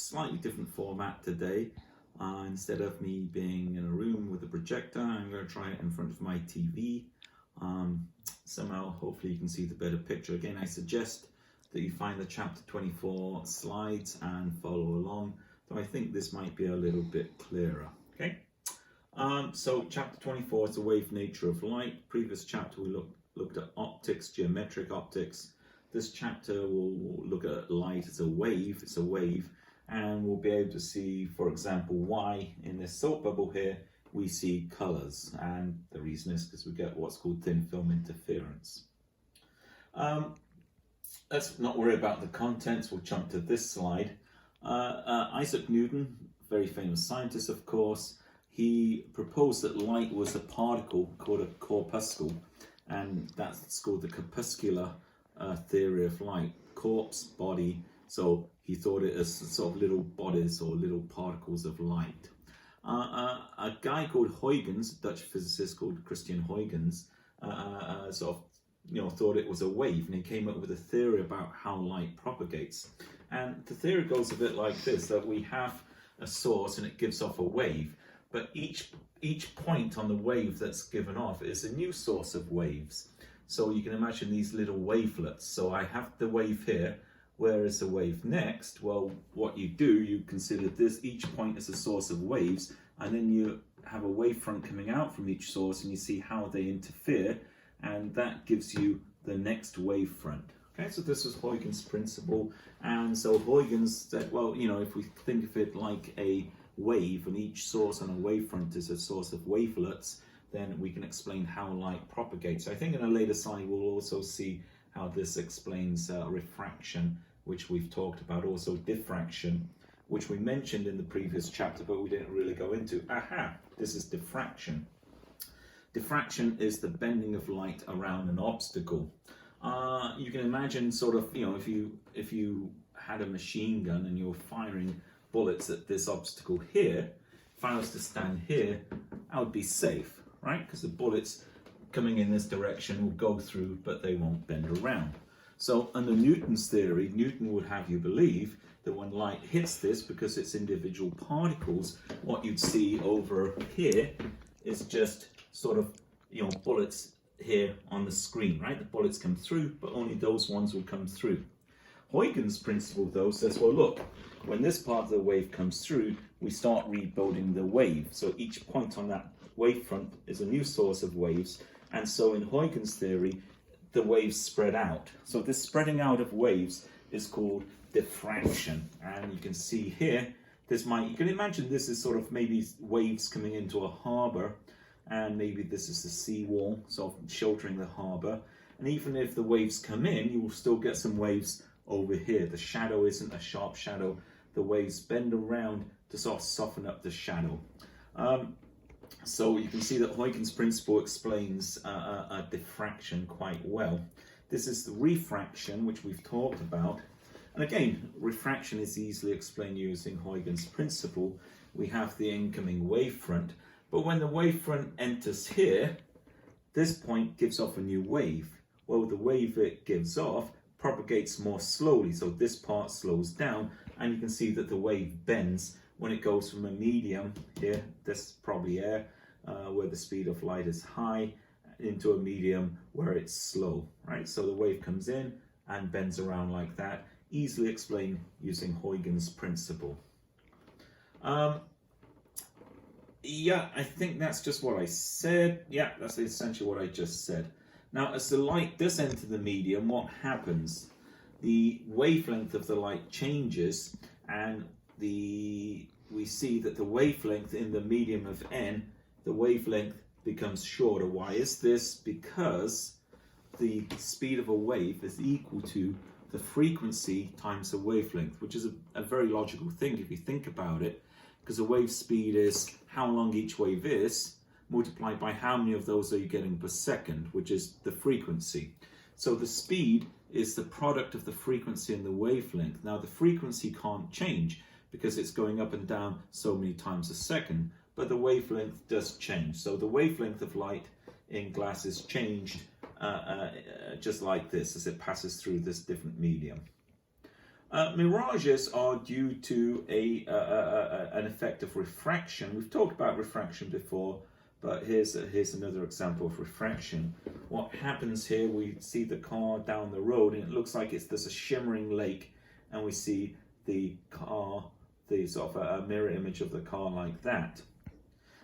slightly different format today. Instead of me being in a room with a projector, I'm going to try it in front of my TV. Somehow, hopefully you can see the better picture. Again, I suggest that you find the chapter 24 slides and follow along, though I think this might be a little bit clearer. Okay. So chapter 24 is the wave nature of light. Previous chapter we looked at optics, geometric optics. This chapter will look at light as a wave. It's a wave, and we'll be able to see, for example, why in this soap bubble here we see colors, and the reason is because we get what's called thin film interference. Let's not worry about the contents. We'll jump to this slide. Isaac Newton, very famous scientist, of course, he proposed that light was a particle called a corpuscle, and that's called the corpuscular theory of light. Corpse, body, so he thought it as sort of little bodies or little particles of light. A guy called Huygens, a Dutch physicist called Christian Huygens, thought it was a wave, and he came up with a theory about how light propagates. And the theory goes a bit like this: that we have a source and it gives off a wave, but each point on the wave that's given off is a new source of waves. So you can imagine these little wavelets. So I have the wave here. Where is the wave next? Well, what you do, you consider each point as a source of waves, and then you have a wavefront coming out from each source, and you see how they interfere, and that gives you the next wavefront. Okay, so this was Huygens' principle, and so Huygens said, well, if we think of it like a wave, and each source on a wavefront is a source of wavelets, then we can explain how light propagates. I think in a later slide we'll also see how this explains refraction, which we've talked about, also diffraction, which we mentioned in the previous chapter, but we didn't really go into. Aha, this is diffraction. Diffraction is the bending of light around an obstacle. You can imagine sort of, if you had a machine gun and you were firing bullets at this obstacle here, if I was to stand here, I would be safe, right? Because the bullets coming in this direction will go through, but they won't bend around. So under Newton's theory, Newton would have you believe that when light hits this, because it's individual particles, what you'd see over here is just sort of, bullets here on the screen, right? The bullets come through, but only those ones will come through. Huygens' principle, though, says, well, look, when this part of the wave comes through, we start rebuilding the wave. So each point on that wavefront is a new source of waves. And so in Huygens' theory, the waves spread out. So this spreading out of waves is called diffraction. And you can see here, you can imagine this is sort of maybe waves coming into a harbor, and maybe this is the seawall, sort of sheltering the harbor. And even if the waves come in, you will still get some waves over here. The shadow isn't a sharp shadow. The waves bend around to sort of soften up the shadow. So you can see that Huygens' principle explains a diffraction quite well. This is the refraction, which we've talked about. And again, refraction is easily explained using Huygens' principle. We have the incoming wavefront, but when the wavefront enters here, this point gives off a new wave. Well, the wave it gives off propagates more slowly, so this part slows down, and you can see that the wave bends when it goes from a medium here, this is probably air, where the speed of light is high, into a medium where it's slow, right? So the wave comes in and bends around like that, easily explained using Huygens' principle. Yeah, I think that's just what I said. Yeah, that's essentially what I just said. Now, as the light does enter the medium, what happens? The wavelength of the light changes, and we see that the wavelength in the medium of n, the wavelength becomes shorter. Why is this? Because the speed of a wave is equal to the frequency times the wavelength, which is a very logical thing if you think about it, because the wave speed is how long each wave is, multiplied by how many of those are you getting per second, which is the frequency. So the speed is the product of the frequency and the wavelength. Now the frequency can't change because it's going up and down so many times a second, but the wavelength does change. So the wavelength of light in glass is changed just like this as it passes through this different medium. Mirages are due to an effect of refraction. We've talked about refraction before, but here's another example of refraction. What happens here, we see the car down the road and it looks like there's a shimmering lake, and we see the car, the sort of a mirror image of the car like that.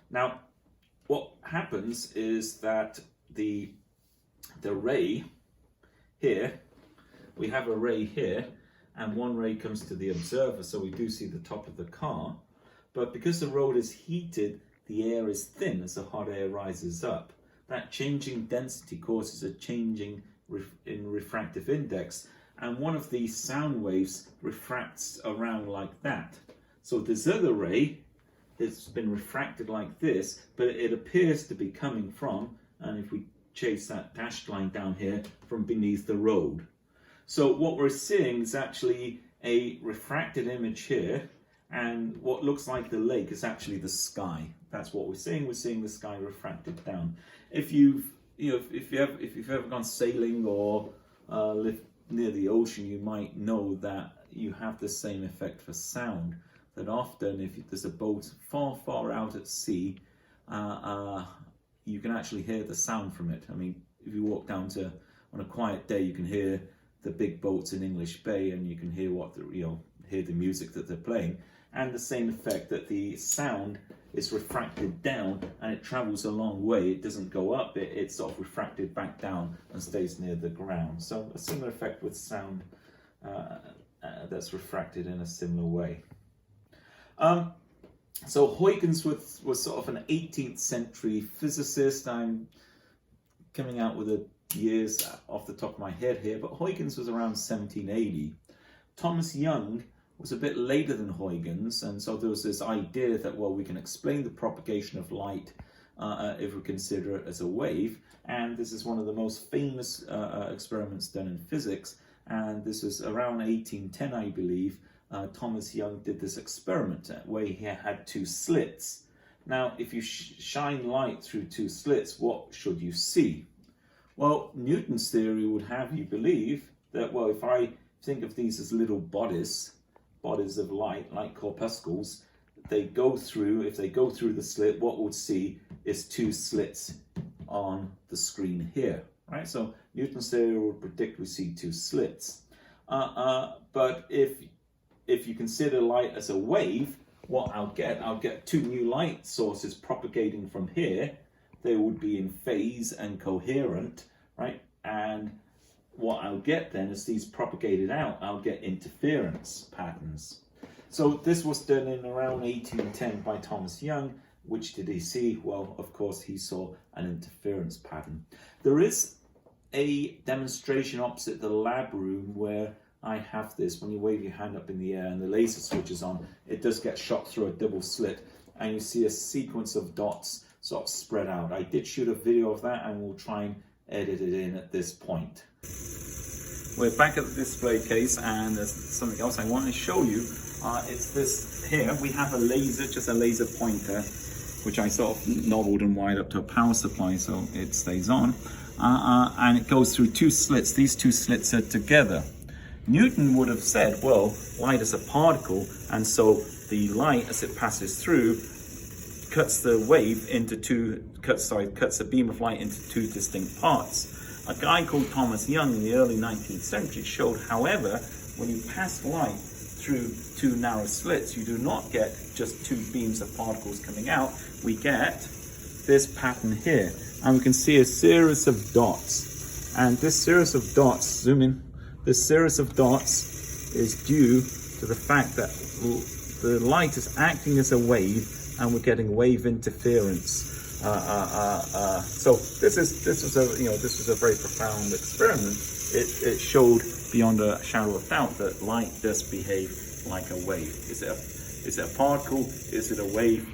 Now, what happens is that the ray here, we have a ray here, and one ray comes to the observer, so we do see the top of the car. But because the road is heated, the air is thin as the hot air rises up. That changing density causes a changing in refractive index, and one of these sound waves refracts around like that. So this other ray has been refracted like this, but it appears to be coming from, and if we chase that dashed line down here, from beneath the road. So what we're seeing is actually a refracted image here, and what looks like the lake is actually the sky. That's what we're seeing. We're seeing the sky refracted down. If you've ever gone sailing or lived near the ocean, you might know that you have the same effect for sound. That often, if there's a boat far out at sea, you can actually hear the sound from it. I mean, if you walk down to on a quiet day, you can hear the big boats in English Bay, and you can hear hear the music that they're playing, and the same effect that the sound is refracted down and it travels a long way. It doesn't go up, it's sort of refracted back down and stays near the ground. So a similar effect with sound that's refracted in a similar way. So Huygens was sort of an 18th century physicist. I'm coming out with the years off the top of my head here, but Huygens was around 1780. Thomas Young was a bit later than Huygens, and so there was this idea that, well, we can explain the propagation of light if we consider it as a wave, and this is one of the most famous experiments done in physics, and this was around 1810, I believe. Thomas Young did this experiment where he had two slits. Now, if you shine light through two slits, what should you see? Well, Newton's theory would have you believe that, well, if I think of these as little bodies of light, like corpuscles, if they go through the slit, what we'll see is two slits on the screen here, right? So Newton's theory would predict we see two slits. But if you consider light as a wave, what I'll get two new light sources propagating from here. They would be in phase and coherent, right? And what I'll get then is these propagated out, I'll get interference patterns. So this was done in around 1810 by Thomas Young. Which did he see? Well, of course, he saw an interference pattern. There is a demonstration opposite the lab room where I have this. When you wave your hand up in the air and the laser switch is on, it does get shot through a double slit, and you see a sequence of dots sort of spread out. I did shoot a video of that, and we'll try and edit it in at this point. We're back at the display case, and there's something else I want to show you. It's this here. We have a laser, just a laser pointer, which I sort of nobbled and wired up to a power supply so it stays on. And it goes through two slits. These two slits are together. Newton would have said, well, light is a particle, and so the light, as it passes through, cuts the wave into cuts the beam of light into two distinct parts. A guy called Thomas Young in the early 19th century showed, however, when you pass light through two narrow slits, you do not get just two beams of particles coming out. We get this pattern here, and we can see a series of dots. And this series of dots, zoom in, this series of dots is due to the fact that the light is acting as a wave, and we're getting wave interference. So this was a very profound experiment. It showed beyond a shadow of doubt that light does behave like a wave. Is it a particle? Is it a wave?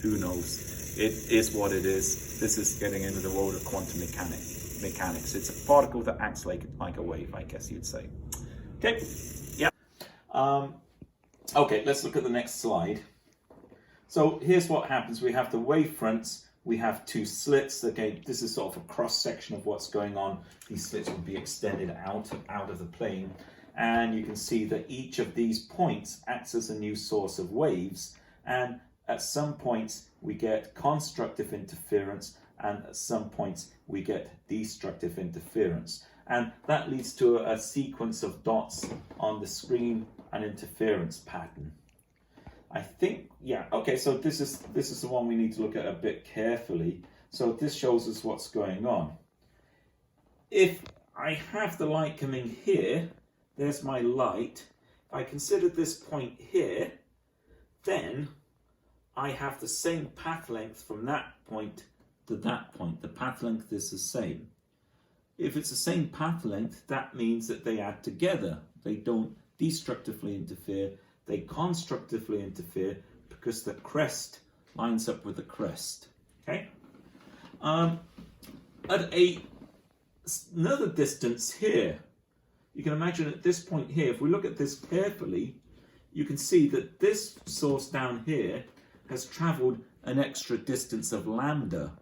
Who knows? It is what it is. This is getting into the world of quantum mechanics. It's a particle that acts like a wave, I guess you'd say. Okay. Yeah. Okay. Let's look at the next slide. So here's what happens. We have the wave fronts. We have two slits. Okay, this is sort of a cross section of what's going on. These slits would be extended out of the plane. and you can see that each of these points acts as a new source of waves, and at some points we get constructive interference, and at some points we get destructive interference, and that leads to a sequence of dots on the screen, an interference pattern. I think, yeah, okay, so this is the one we need to look at a bit carefully. So this shows us what's going on. If I have the light coming here, there's my light. If I consider this point here, then I have the same path length from that point to that point. The path length is the same. If it's the same path length, that means that they add together. They don't destructively interfere, they constructively interfere because the crest lines up with the crest. Okay. At another distance here, you can imagine at this point here, if we look at this carefully, you can see that this source down here has travelled an extra distance of lambda.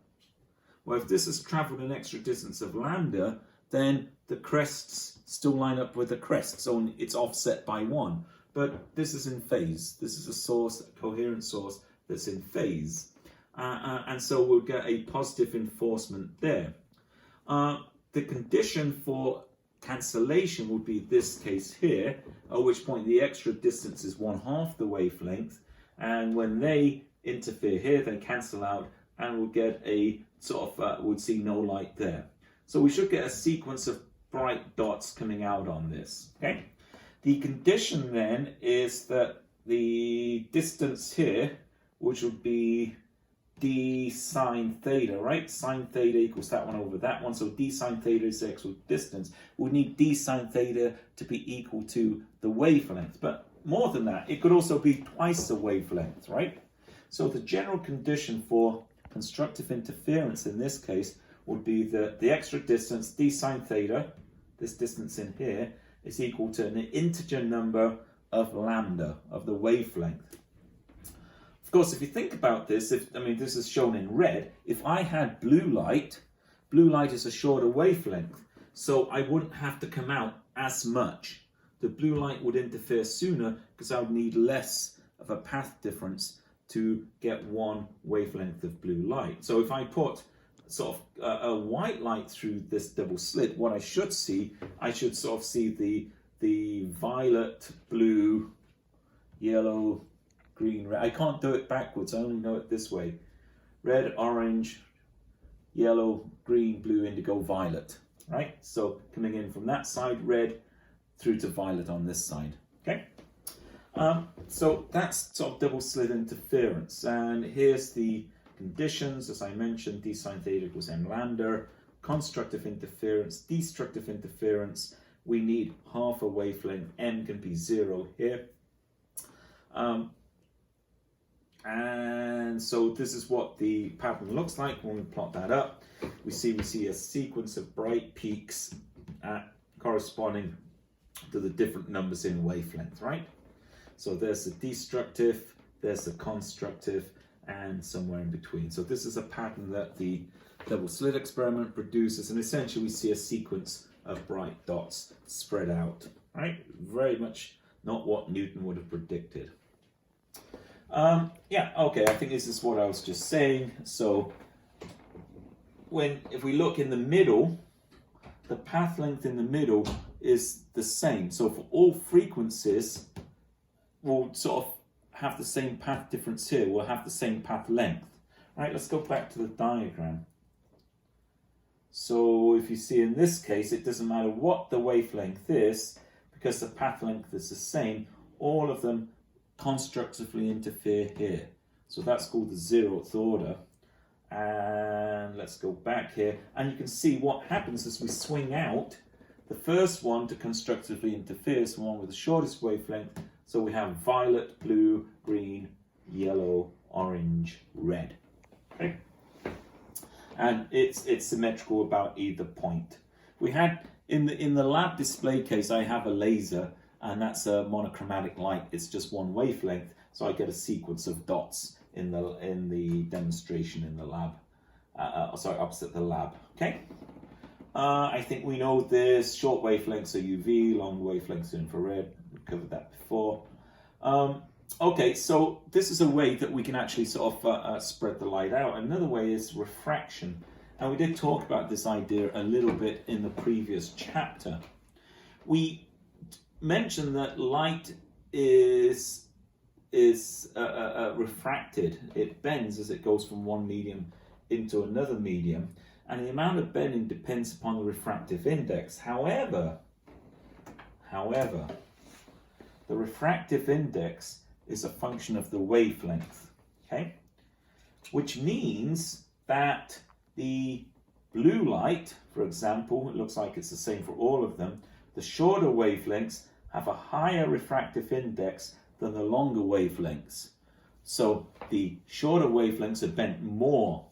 Well, if this has travelled an extra distance of lambda, then the crests still line up with the crest, so it's offset by 1. But this is in phase. This is a source, a coherent source that's in phase. And so we'll get a positive enforcement there. The condition for cancellation would be this case here, at which point the extra distance is 1/2 the wavelength. And when they interfere here, they cancel out, and we'll get a sort of, we'll see no light there. So we should get a sequence of bright dots coming out on this, okay? The condition then is that the distance here, which would be d sine theta, right? Sine theta equals that one over that one, so d sine theta is the actual distance. We need d sine theta to be equal to the wavelength, but more than that, it could also be twice the wavelength, right? So the general condition for constructive interference in this case would be that the extra distance, d sine theta, this distance in here, is equal to an integer number of lambda, of the wavelength. Of course, if you think about this, this is shown in red. If I had blue light is a shorter wavelength, so I wouldn't have to come out as much. The blue light would interfere sooner because I would need less of a path difference to get one wavelength of blue light. So if I put sort of a white light through this double slit, what I should see sort of see the violet, blue, yellow, green, red. I can't do it backwards, I only know it this way. Red, orange, yellow, green, blue, indigo, violet, right? So coming in from that side, red, through to violet on this side, okay? So that's sort of double slit interference, and here's the conditions, as I mentioned, d sine theta equals m lambda, constructive interference, destructive interference, we need half a wavelength, m can be 0 here. And so this is what the pattern looks like when we plot that up. We see a sequence of bright peaks corresponding to the different numbers in wavelength, right? So there's the destructive, there's the constructive, and somewhere in between. So this is a pattern that the double slit experiment produces, and essentially we see a sequence of bright dots spread out, right? Very much not what Newton would have predicted. Yeah, okay, I think this is what I was just saying. So if we look in the middle, the path length in the middle is the same. So for all frequencies, we'll sort of have the same path difference here. We'll have the same path length. Right, let's go back to the diagram. So if you see in this case, it doesn't matter what the wavelength is, because the path length is the same, all of them constructively interfere here. So that's called the 0th order. And let's go back here, and you can see what happens as we swing out. The first one to constructively interfere is the one with the shortest wavelength. So we have violet, blue, green, yellow, orange, red. Okay? And it's symmetrical about either point. We had in the lab display case, I have a laser, and that's a monochromatic light. It's just one wavelength, so I get a sequence of dots in the demonstration in the lab. Opposite the lab. Okay. I think we know this. Short wavelengths are UV, long wavelengths are infrared. We covered that before. Okay, so this is a way that we can actually sort of spread the light out. Another way is refraction. And we did talk about this idea a little bit in the previous chapter. We mentioned that light is refracted. It bends as it goes from one medium into another medium. And the amount of bending depends upon the refractive index. However, the refractive index is a function of the wavelength, okay? Which means that the blue light, for example, it looks like it's the same for all of them, the shorter wavelengths have a higher refractive index than the longer wavelengths. So the shorter wavelengths are bent more.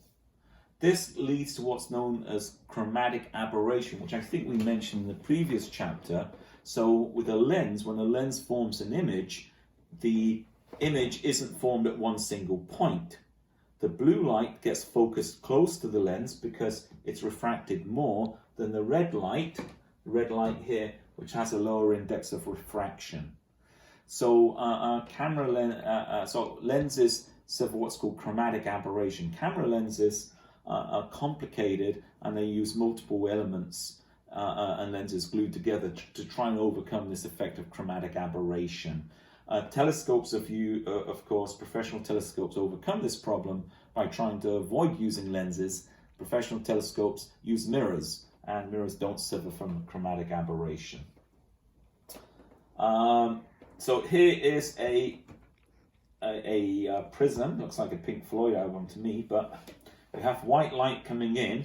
This leads to what's known as chromatic aberration, which I think we mentioned in the previous chapter. So with a lens, when a lens forms an image, the image isn't formed at one single point. The blue light gets focused close to the lens because it's refracted more than the red light here, which has a lower index of refraction. So lenses suffer what's called chromatic aberration. Camera lenses are complicated, and they use multiple elements and lenses glued together to try and overcome this effect of chromatic aberration. Telescopes, of course, professional telescopes overcome this problem by trying to avoid using lenses. Professional telescopes use mirrors, and mirrors don't suffer from chromatic aberration. So here is a prism. Looks like a Pink Floyd album to me, but we have white light coming in,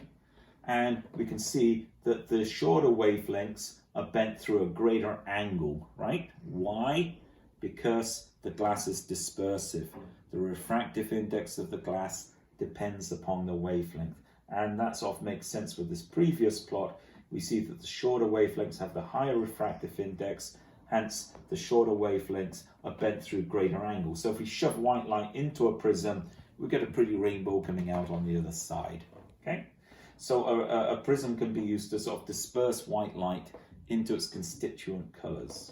and we can see that the shorter wavelengths are bent through a greater angle, right? Why? Because the glass is dispersive. The refractive index of the glass depends upon the wavelength. And that sort of makes sense with this previous plot. We see that the shorter wavelengths have the higher refractive index, hence the shorter wavelengths are bent through greater angles. So if we shove white light into a prism, we get a pretty rainbow coming out on the other side. Okay? So a prism can be used to sort of disperse white light into its constituent colors.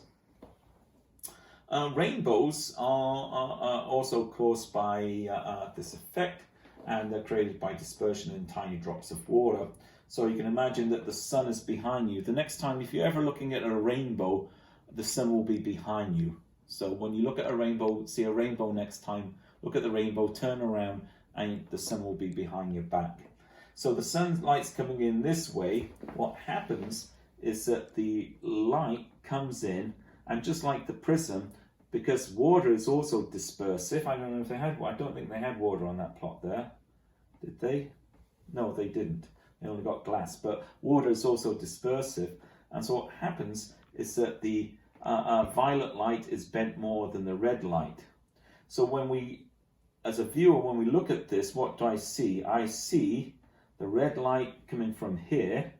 Rainbows are also caused by this effect, and they're created by dispersion in tiny drops of water. So you can imagine that the sun is behind you. The next time, if you're ever looking at a rainbow, the sun will be behind you. So when you look at a rainbow, see a rainbow next time, look at the rainbow, turn around, and the sun will be behind your back. So the sunlight's coming in this way. What happens is that the light comes in, and just like the prism, because water is also dispersive. I don't know if they had. I don't think they had water on that plot there. Did they? No, they didn't. They only got glass. But water is also dispersive, and so what happens is that the violet light is bent more than the red light. So when we, as a viewer, when we look at this, what do I see? I see the red light coming from here,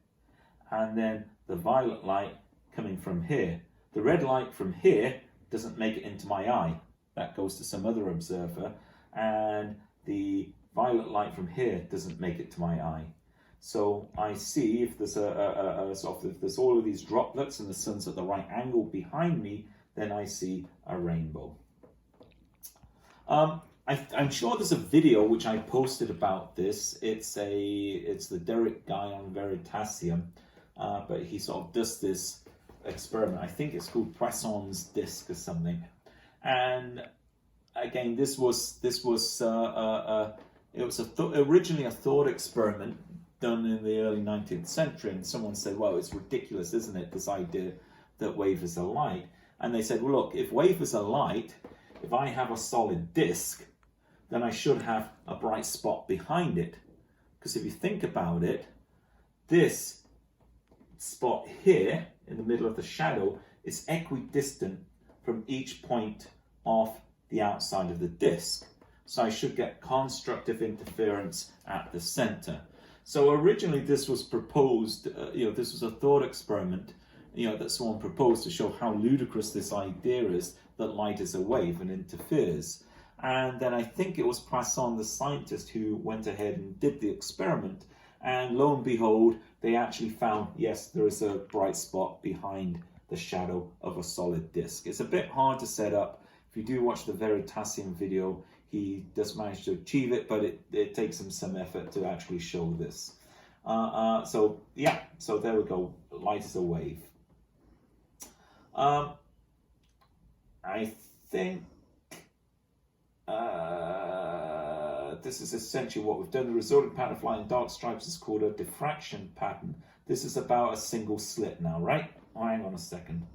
and then the violet light coming from here. The red light from here doesn't make it into my eye. That goes to some other observer. And the violet light from here doesn't make it to my eye. So I see if there's if there's all of these droplets and the sun's at the right angle behind me, then I see a rainbow. I'm sure there's a video which I posted about this. It's the Derek guy on Veritasium, but he sort of does this experiment. I think it's called Poisson's disk or something. And again, it was originally a thought experiment done in the early 19th century, and someone said, well, it's ridiculous, isn't it, this idea that wafers are light? And they said, well, look, if wafers are light, if I have a solid disk, then I should have a bright spot behind it. Because if you think about it, this spot here in the middle of the shadow is equidistant from each point of the outside of the disk. So I should get constructive interference at the center. So originally this was proposed, this was a thought experiment, that someone proposed to show how ludicrous this idea is that light is a wave and interferes. And then I think it was Poisson, the scientist, who went ahead and did the experiment. And lo and behold, they actually found, yes, there is a bright spot behind the shadow of a solid disk. It's a bit hard to set up. If you do watch the Veritasium video, he does manage to achieve it, but it takes him some effort to actually show this. So yeah, so there we go, light is a wave. I think this is essentially what we've done. The resulting pattern of light and dark stripes is called a diffraction pattern. This is about a single slit now, right? Oh, hang on a second.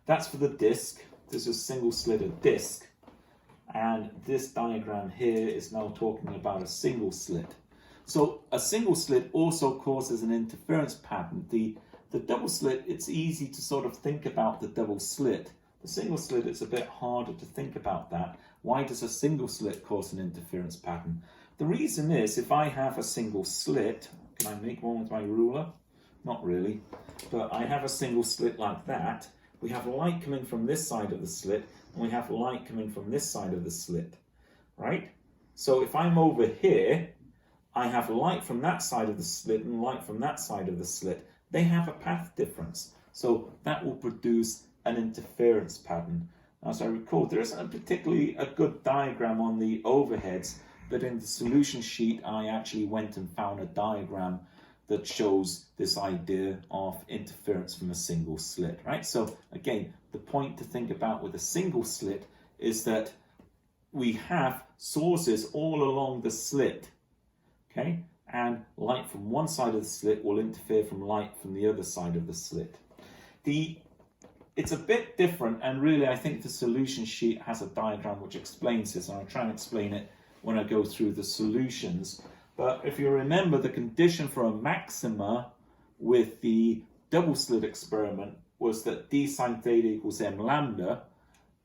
That's for the disk. This is a single slitted disk. And this diagram here is now talking about a single slit. So a single slit also causes an interference pattern. The double slit, it's easy to sort of think about the double slit. The single slit, it's a bit harder to think about that. Why does a single slit cause an interference pattern? The reason is, if I have a single slit, can I make one with my ruler? Not really, but I have a single slit like that. We have light coming from this side of the slit, and we have light coming from this side of the slit, right? So if I'm over here, I have light from that side of the slit and light from that side of the slit. They have a path difference, so that will produce an interference pattern. As I recall, there isn't particularly a good diagram on the overheads, but in the solution sheet I actually went and found a diagram that shows this idea of interference from a single slit, right? So again, the point to think about with a single slit is that we have sources all along the slit, okay? And light from one side of the slit will interfere from light from the other side of the slit. It's a bit different, and really I think the solution sheet has a diagram which explains this, and I'll try and explain it when I go through the solutions. But if you remember, the condition for a maxima with the double slit experiment was that d sine theta equals m lambda.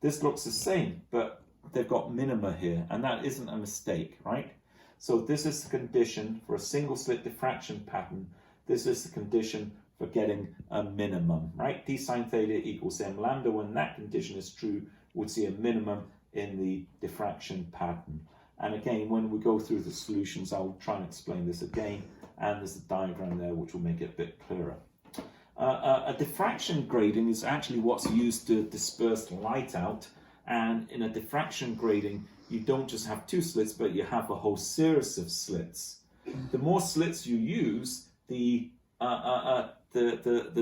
This looks the same, but they've got minima here, and that isn't a mistake, right? So this is the condition for a single slit diffraction pattern. This is the condition for getting a minimum, right? D sine theta equals m lambda. When that condition is true, we'd see a minimum in the diffraction pattern. And again, when we go through the solutions, I'll try and explain this again. And there's a diagram there which will make it a bit clearer. A diffraction grating is actually what's used to disperse light out. And in a diffraction grating, you don't just have two slits, but you have a whole series of slits. The more slits you use, the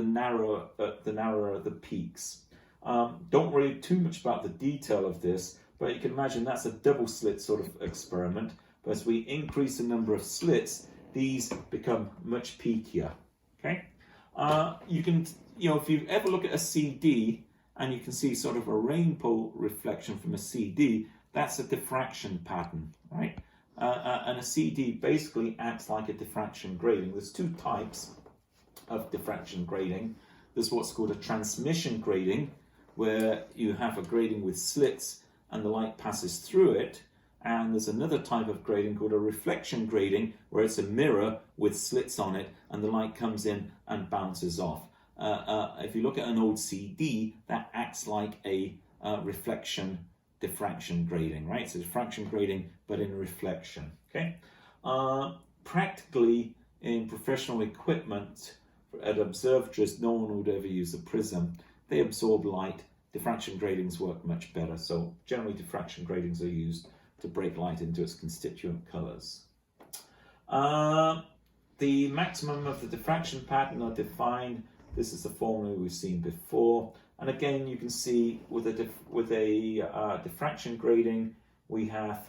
narrower the peaks. Don't worry too much about the detail of this, but you can imagine that's a double slit sort of experiment. But as we increase the number of slits, these become much peakier. Okay, you can, if you ever look at a CD and you can see sort of a rainbow reflection from a CD, that's a diffraction pattern, right? And a CD basically acts like a diffraction grating. There's two types of diffraction grating. There's what's called a transmission grating, where you have a grating with slits and the light passes through it. And there's another type of grating called a reflection grating, where it's a mirror with slits on it and the light comes in and bounces off. If you look at an old CD, that acts like a reflection diffraction grating, right? So diffraction grating, but in reflection, okay? Practically in professional equipment at observatories, no one would ever use a prism. They absorb light. Diffraction gratings work much better. So generally diffraction gratings are used to break light into its constituent colors. The maximum of the diffraction pattern are defined. This is the formula we've seen before. And again, you can see with a diffraction grating, we have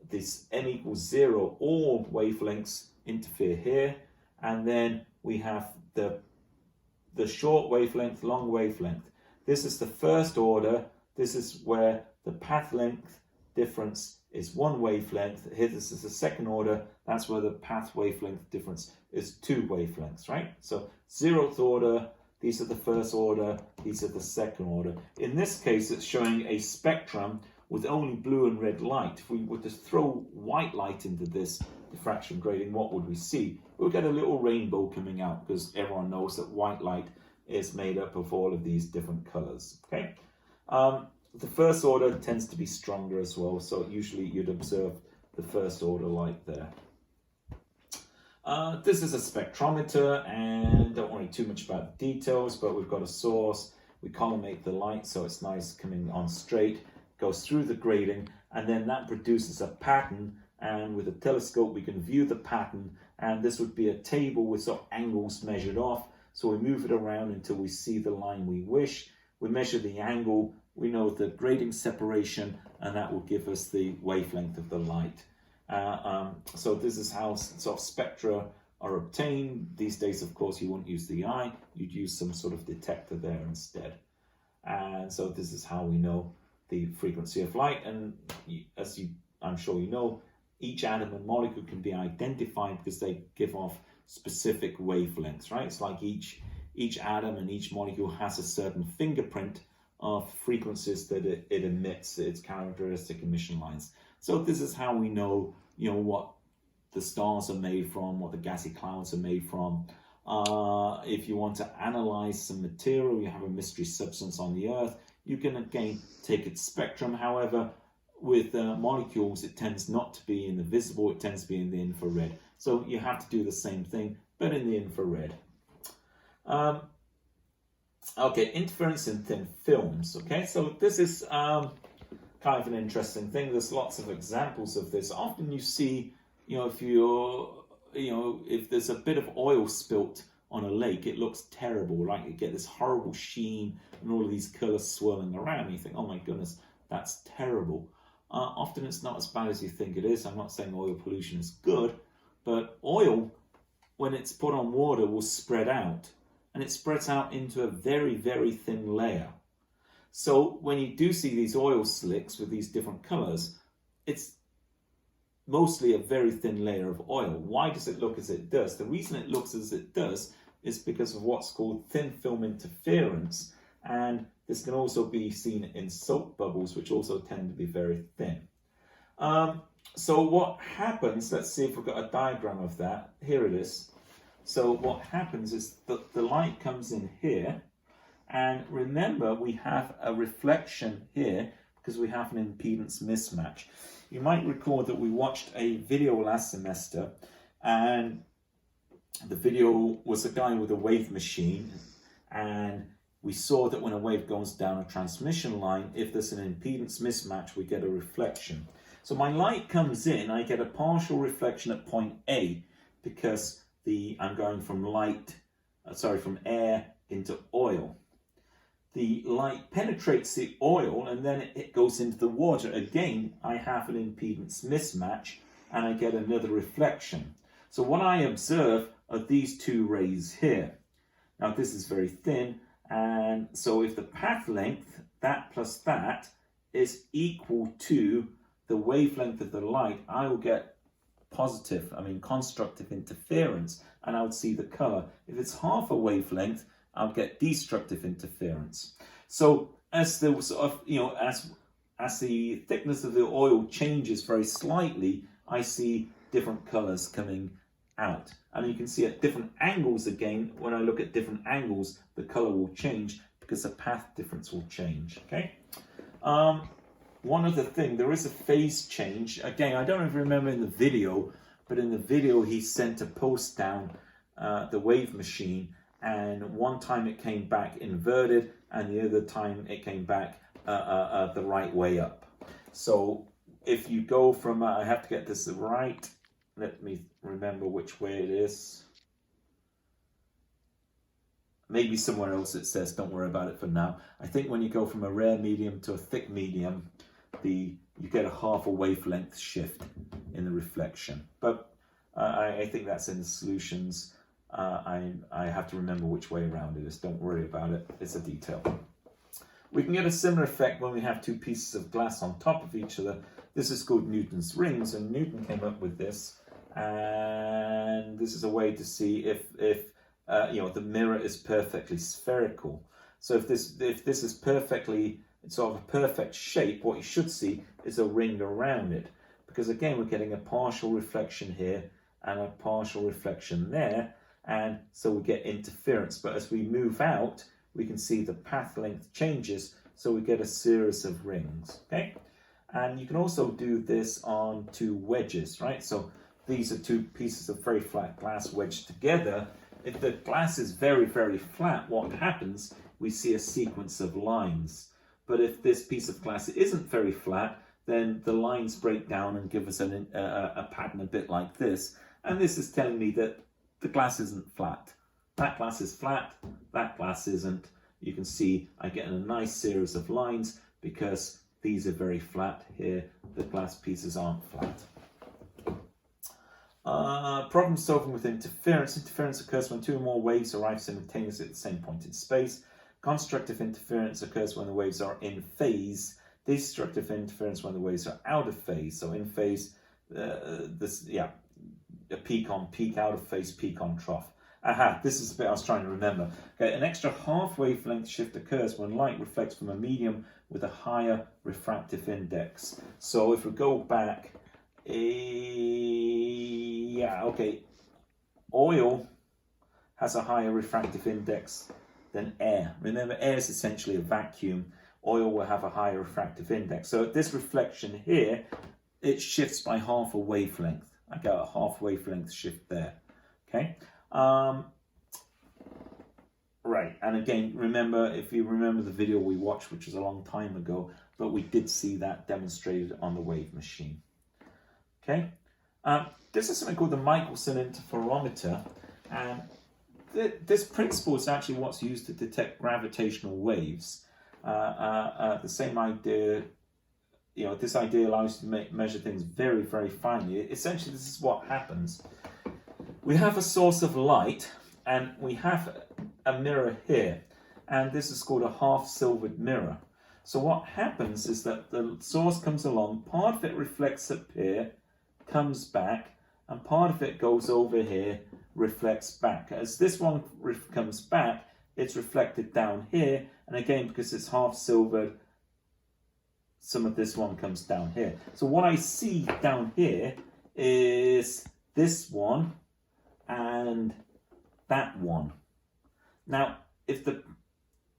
this n equals 0. All wavelengths interfere here. And then we have the short wavelength, long wavelength. This is the first order. This is where the path length difference is one wavelength. Here, this is the second order. That's where the path wavelength difference is two wavelengths, right? So 0th order, these are the first order, these are the second order. In this case, it's showing a spectrum with only blue and red light. If we were to throw white light into this diffraction grating, what would we see? We'll get a little rainbow coming out, because everyone knows that white light is made up of all of these different colors, okay? The first order tends to be stronger as well, so usually you'd observe the first order light there. This is a spectrometer, and don't worry too much about the details, but we've got a source. We collimate the light so it's nice coming on straight, goes through the grating, and then that produces a pattern, and with a telescope we can view the pattern, and this would be a table with sort of angles measured off. So we move it around until we see the line we wish. We measure the angle, we know the grating separation, and that will give us the wavelength of the light. So this is how sort of spectra are obtained. These days, of course, you wouldn't use the eye, you'd use some sort of detector there instead. And so this is how we know the frequency of light. And as I'm sure you know, each atom and molecule can be identified because they give off specific wavelengths, right? It's like each atom and each molecule has a certain fingerprint of frequencies that it emits, its characteristic emission lines. So this is how we know, what the stars are made from, what the gassy clouds are made from. If you want to analyze some material, you have a mystery substance on the Earth, you can again take its spectrum. However, with molecules, it tends not to be in the visible, it tends to be in the infrared. So you have to do the same thing, but in the infrared. Okay, interference in thin films. Okay, so this is kind of an interesting thing. There's lots of examples of this. Often you see, if there's a bit of oil spilt on a lake, it looks terrible, right? You get this horrible sheen and all of these colors swirling around, and you think, oh my goodness, that's terrible. Often it's not as bad as you think it is. I'm not saying oil pollution is good, but oil, when it's put on water, will spread out, and it spreads out into a very, very thin layer. So when you do see these oil slicks with these different colors, it's mostly a very thin layer of oil. Why does it look as it does? The reason it looks as it does is because of what's called thin film interference, and this can also be seen in soap bubbles, which also tend to be very thin. So what happens, let's see if we've got a diagram of that. Here it is. So what happens is that the light comes in here, and remember we have a reflection here because we have an impedance mismatch. You might recall that we watched a video last semester, and the video was a guy with a wave machine, and we saw that when a wave goes down a transmission line, if there's an impedance mismatch, we get a reflection. So my light comes in, I get a partial reflection at point A because I'm going from from air into oil. The light penetrates the oil and then it goes into the water. Again, I have an impedance mismatch and I get another reflection. So what I observe are these two rays here. Now this is very thin, and so if the path length, that plus that, is equal to the wavelength of the light, I will get constructive interference, and I would see the color. If it's half a wavelength, I'll get destructive interference. So as the as the thickness of the oil changes very slightly, I see different colors coming out. And you can see at different angles again, when I look at different angles, the color will change because the path difference will change, okay? One other thing, there is a phase change. Again, I don't even remember in the video, but in the video he sent a post down the wave machine, and one time it came back inverted and the other time it came back the right way up. So if you go from, I have to get this right, let me remember which way it is. Maybe somewhere else it says, don't worry about it for now. I think when you go from a rare medium to a thick medium, you get a half a wavelength shift in the reflection. But I think that's in the solutions. I have to remember which way around it is. Don't worry about it. It's a detail. We can get a similar effect when we have two pieces of glass on top of each other. This is called Newton's rings, and Newton came up with this. And this is a way to see if the mirror is perfectly spherical. So if this is perfectly, it's sort of a perfect shape, what you should see is a ring around it. Because again, we're getting a partial reflection here and a partial reflection there, and so we get interference. But as we move out, we can see the path length changes, so we get a series of rings, okay? And you can also do this on two wedges, right? So these are two pieces of very flat glass wedged together. If the glass is very, very flat, what happens? We see a sequence of lines. But if this piece of glass isn't very flat, then the lines break down and give us a pattern a bit like this. And this is telling me that the glass isn't flat. That glass is flat, that glass isn't. You can see I get a nice series of lines because these are very flat here. The glass pieces aren't flat. Problem solving with interference. Interference occurs when two or more waves arrive simultaneously at the same point in space. Constructive interference occurs when the waves are in phase. Destructive interference when the waves are out of phase. So in phase, a peak on peak, out of phase, peak on trough. Aha, this is the bit I was trying to remember. Okay, an extra half wavelength shift occurs when light reflects from a medium with a higher refractive index. So if we go back, oil has a higher refractive index than air. Remember, air is essentially a vacuum. Oil will have a higher refractive index. So this reflection here, it shifts by half a wavelength. I get a half wavelength shift there. Okay. Right, and again, remember, if you remember the video we watched, which was a long time ago, but we did see that demonstrated on the wave machine. Okay, this is something called the Michelson interferometer, and this principle is actually what's used to detect gravitational waves. The same idea, this idea allows you to measure things very, very finely. Essentially, this is what happens. We have a source of light, and we have a mirror here, and this is called a half-silvered mirror. So what happens is that the source comes along, part of it reflects up here, comes back, and part of it goes over here, reflects back. As this one comes back, it's reflected down here, and again, because it's half-silvered, some of this one comes down here. So what I see down here is this one, and that one. Now, if the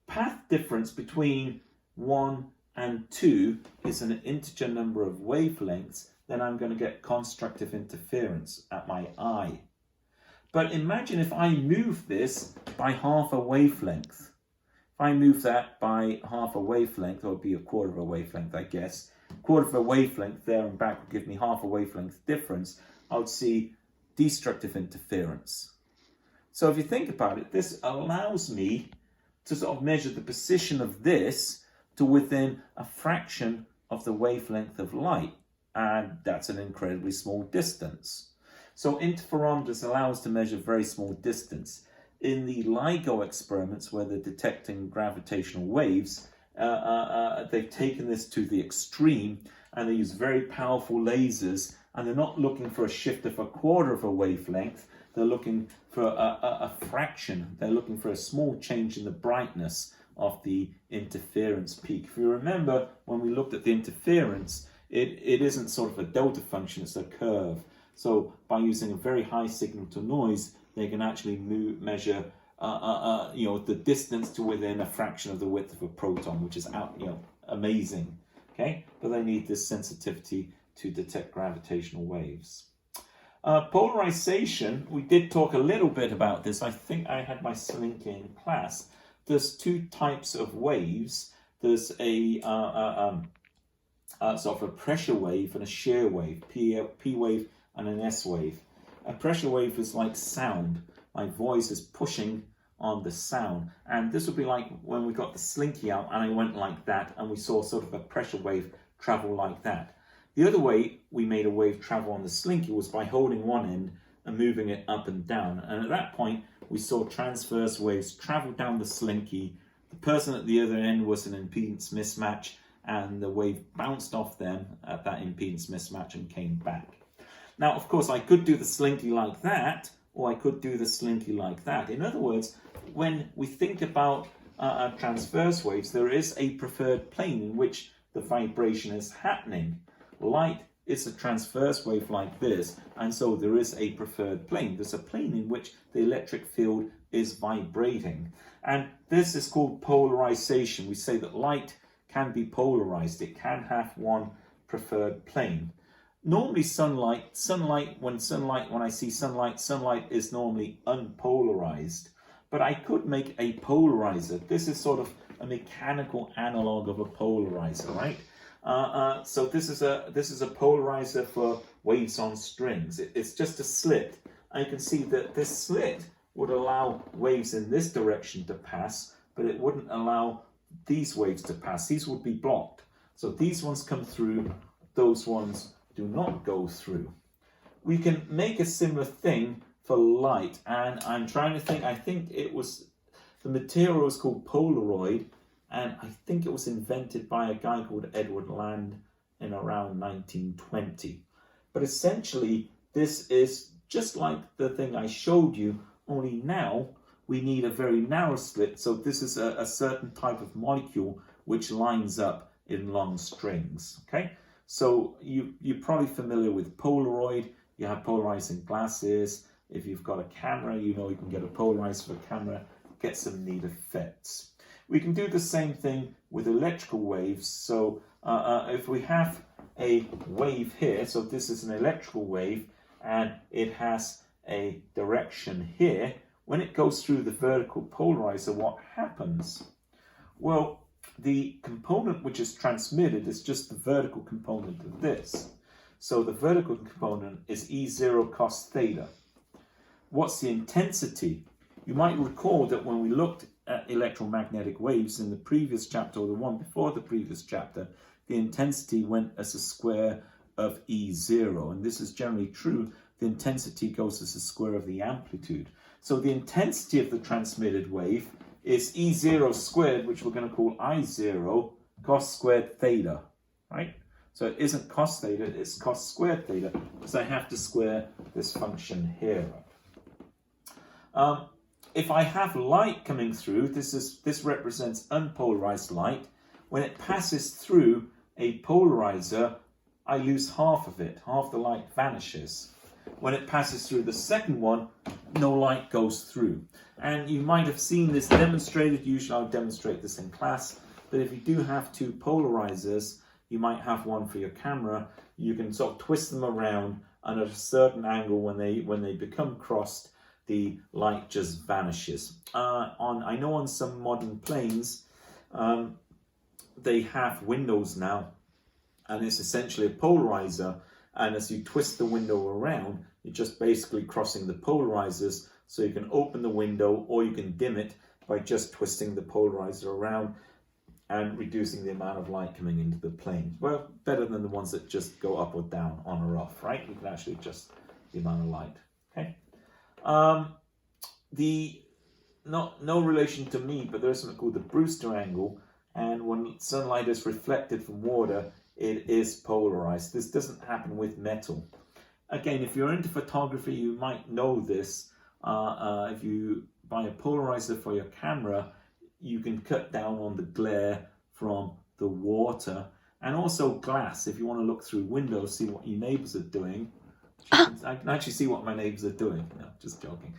path difference between 1 and 2 is an integer number of wavelengths, then I'm going to get constructive interference at my eye. But imagine if I move this by half a wavelength. If I move that by half a wavelength, or it would be a quarter of a wavelength, I guess. Quarter of a wavelength there and back would give me half a wavelength difference. I would see destructive interference. So if you think about it, this allows me to sort of measure the position of this to within a fraction of the wavelength of light, and that's an incredibly small distance. So interferometers allow us to measure very small distance. In the LIGO experiments where they're detecting gravitational waves, they've taken this to the extreme, and they use very powerful lasers, and they're not looking for a shift of a quarter of a wavelength, they're looking for a fraction, they're looking for a small change in the brightness of the interference peak. If you remember, when we looked at the interference, it isn't sort of a delta function, it's a curve. So by using a very high signal to noise, they can actually measure the distance to within a fraction of the width of a proton, which is amazing. Okay, but they need this sensitivity to detect gravitational waves. Polarization, we did talk a little bit about this. I think I had my slinky in class. There's two types of waves. There's a sort of a pressure wave and a shear wave, P wave and an S wave. A pressure wave is like sound. My voice is pushing on the sound. And this would be like when we got the slinky out and I went like that and we saw sort of a pressure wave travel like that. The other way we made a wave travel on the slinky was by holding one end and moving it up and down. And at that point, we saw transverse waves travel down the slinky. The person at the other end was an impedance mismatch, and the wave bounced off them at that impedance mismatch and came back. Now, of course, I could do the slinky like that, or I could do the slinky like that. In other words, when we think about transverse waves, there is a preferred plane in which the vibration is happening. Light is a transverse wave like this, and so there is a preferred plane. There's a plane in which the electric field is vibrating, and this is called polarization. We say that light can be polarized. It can have one preferred plane. Normally when I see sunlight is normally unpolarized. But I could make a polarizer. This is sort of a mechanical analog of a polarizer, right? So this is a polarizer for waves on strings. It's just a slit. And you can see that this slit would allow waves in this direction to pass, but it wouldn't allow these waves to pass. These would be blocked. So these ones come through, those ones do not go through. We can make a similar thing for light, and I'm trying to think, I think it was, the material was called Polaroid, and I think it was invented by a guy called Edward Land in around 1920. But essentially, this is just like the thing I showed you, only now we need a very narrow slit. So this is a certain type of molecule which lines up in long strings, okay? So you're probably familiar with Polaroid. You have polarizing glasses. If you've got a camera, you know you can get a polarizer for a camera, get some neat effects. We can do the same thing with electrical waves. So if we have a wave here, so this is an electrical wave, and it has a direction here, when it goes through the vertical polarizer, what happens? Well, the component which is transmitted is just the vertical component of this. So the vertical component is E0 cos theta. What's the intensity? You might recall that when we looked at electromagnetic waves in the previous chapter, or the one before the previous chapter, the intensity went as a square of E0. And this is generally true. The intensity goes as a square of the amplitude. So the intensity of the transmitted wave is E0 squared, which we're going to call I0 cos squared theta, right? So it isn't cos theta, it's cos squared theta, because I have to square this function here. If I have light coming through, this represents unpolarized light. When it passes through a polarizer, I lose half of it, half the light vanishes. When it passes through the second one, no light goes through. And you might have seen this demonstrated. Usually I'll demonstrate this in class, but if you do have two polarizers, you might have one for your camera. You can sort of twist them around, and at a certain angle, when they become crossed, the light just vanishes. I know on some modern planes, they have windows now, and it's essentially a polarizer. And as you twist the window around, you're just basically crossing the polarizers. So you can open the window, or you can dim it by just twisting the polarizer around and reducing the amount of light coming into the plane. Well, better than the ones that just go up or down, on or off, right? You can actually adjust the amount of light, okay? No relation to me, but there's something called the Brewster angle, and when sunlight is reflected from water, it is polarized. This doesn't happen with metal. Again, if you're into photography, you might know this. If you buy a polarizer for your camera, you can cut down on the glare from the water, and also glass. If you want to look through windows, see what your neighbors are doing. I can actually see what my neighbors are doing. No, just joking.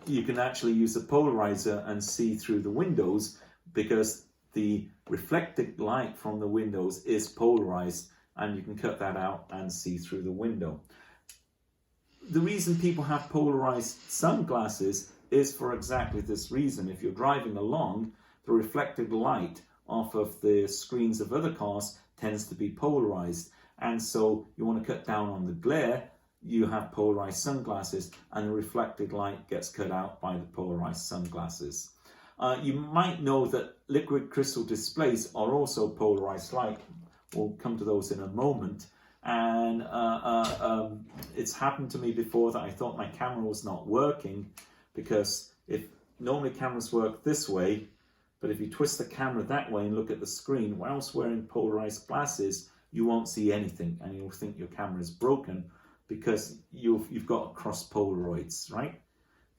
You can actually use a polarizer and see through the windows, because the reflected light from the windows is polarized, and you can cut that out and see through the window. The reason people have polarized sunglasses is for exactly this reason. If you're driving along, the reflected light off of the screens of other cars tends to be polarized, and so you want to cut down on the glare. You have polarized sunglasses, and the reflected light gets cut out by the polarized sunglasses. You might know that liquid crystal displays are also polarized light. We'll come to those in a moment. And it's happened to me before that I thought my camera was not working, because if normally cameras work this way, but if you twist the camera that way and look at the screen whilst wearing polarized glasses, you won't see anything, and you'll think your camera is broken because you've got cross polaroids, right?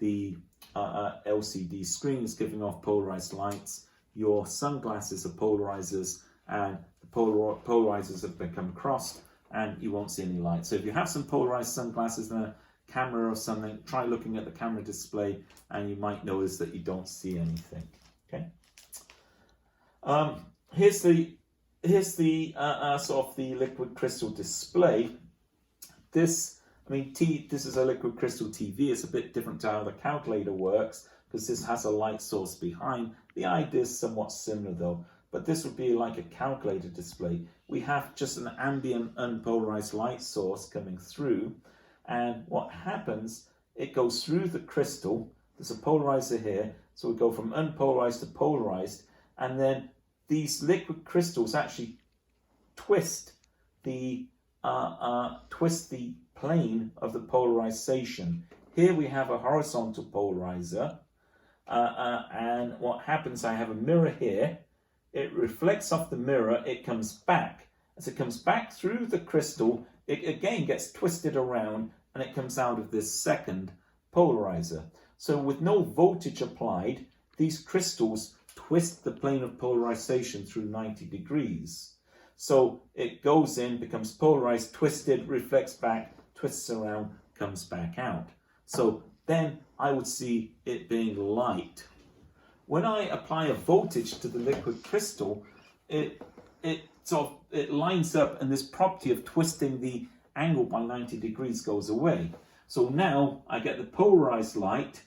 The LCD screen is giving off polarized lights. Your sunglasses are polarizers, and the polarizers have become crossed, and you won't see any light. So if you have some polarized sunglasses and a camera or something, try looking at the camera display, and you might notice that you don't see anything. Okay. Here's the here's the sort of the liquid crystal display. This, I mean, this is a liquid crystal TV. It's a bit different to how the calculator works because this has a light source behind. The idea is somewhat similar though, but this would be like a calculator display. We have just an ambient unpolarized light source coming through, and what happens, it goes through the crystal. There's a polarizer here, so we go from unpolarized to polarized, and then these liquid crystals actually twist the plane of the polarization. Here we have a horizontal polarizer, and what happens, I have a mirror here. It reflects off the mirror, it comes back. As it comes back through the crystal, it again gets twisted around and it comes out of this second polarizer. So with no voltage applied, these crystals twist the plane of polarization through 90 degrees. So it goes in, becomes polarized, twisted, reflects back, twists around, comes back out. So then I would see it being light. When I apply a voltage to the liquid crystal, it lines up, and this property of twisting the angle by 90 degrees goes away. So now I get the polarized light,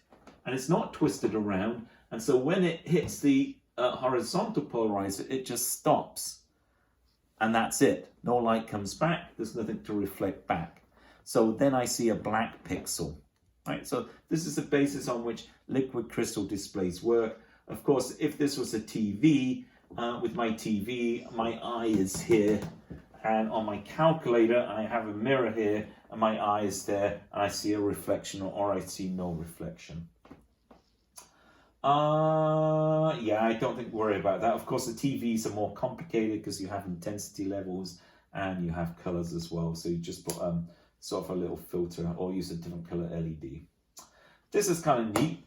and it's not twisted around, and so when it hits the horizontal polarizer, it just stops. And that's it. No light comes back, there's nothing to reflect back. So then I see a black pixel. Right? So this is the basis on which liquid crystal displays work. Of course, if this was a TV, with my TV, my eye is here, and on my calculator, I have a mirror here, and my eye is there, and I see a reflection, or I see no reflection. Yeah, I don't think worry about that. Of course, the TVs are more complicated because you have intensity levels and you have colors as well. So you just put sort of a little filter or use a different color LED. This is kind of neat.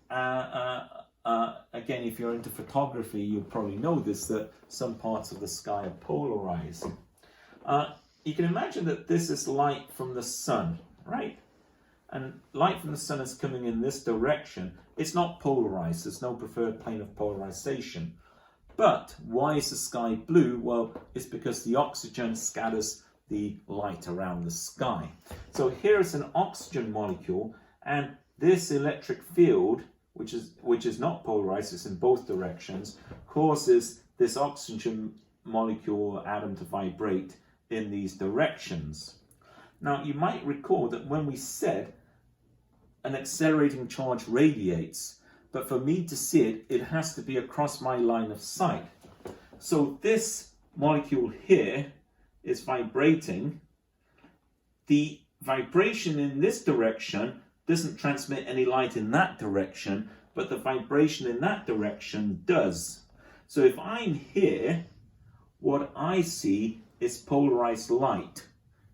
Again, if you're into photography, you'll probably know this, that some parts of the sky are polarized. You can imagine that this is light from the sun, right? And light from the sun is coming in this direction. It's not polarized. There's no preferred plane of polarization. But why is the sky blue? Well, it's because the oxygen scatters the light around the sky. So here is an oxygen molecule, and this electric field, which is not polarized, it's in both directions, causes this oxygen molecule atom to vibrate in these directions. Now, you might recall that when we said an accelerating charge radiates, but for me to see it, it has to be across my line of sight. So this molecule here is vibrating. The vibration in this direction doesn't transmit any light in that direction, but the vibration in that direction does. So if I'm here, what I see is polarized light.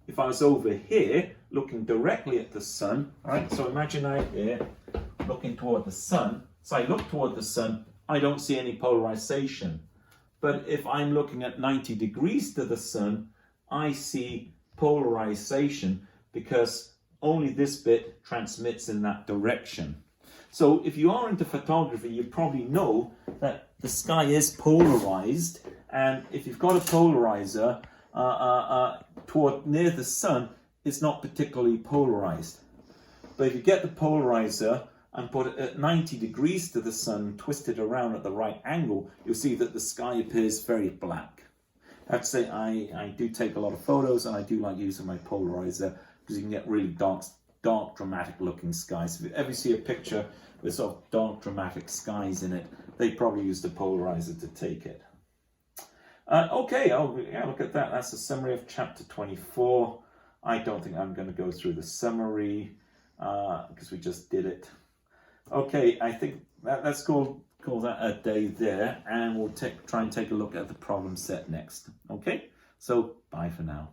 If I was over here, looking directly at the sun, right? So imagine I'm here, looking toward the sun. So I look toward the sun, I don't see any polarization. But if I'm looking at 90 degrees to the sun, I see polarization because only this bit transmits in that direction. So if you are into photography, you probably know that the sky is polarized, and if you've got a polarizer toward near the sun, it's not particularly polarized. But if you get the polarizer and put it at 90 degrees to the sun, twist it around at the right angle, you'll see that the sky appears very black. I have to say, I do take a lot of photos, and I do like using my polarizer because you can get really dark, dramatic looking skies. If you ever see a picture with sort of dark, dramatic skies in it, they probably used a polarizer to take it. Okay, yeah, look at that. That's a summary of chapter 24. I don't think I'm going to go through the summary because we just did it. Okay, I think let's call that a day there, and we'll try and take a look at the problem set next. Okay, so bye for now.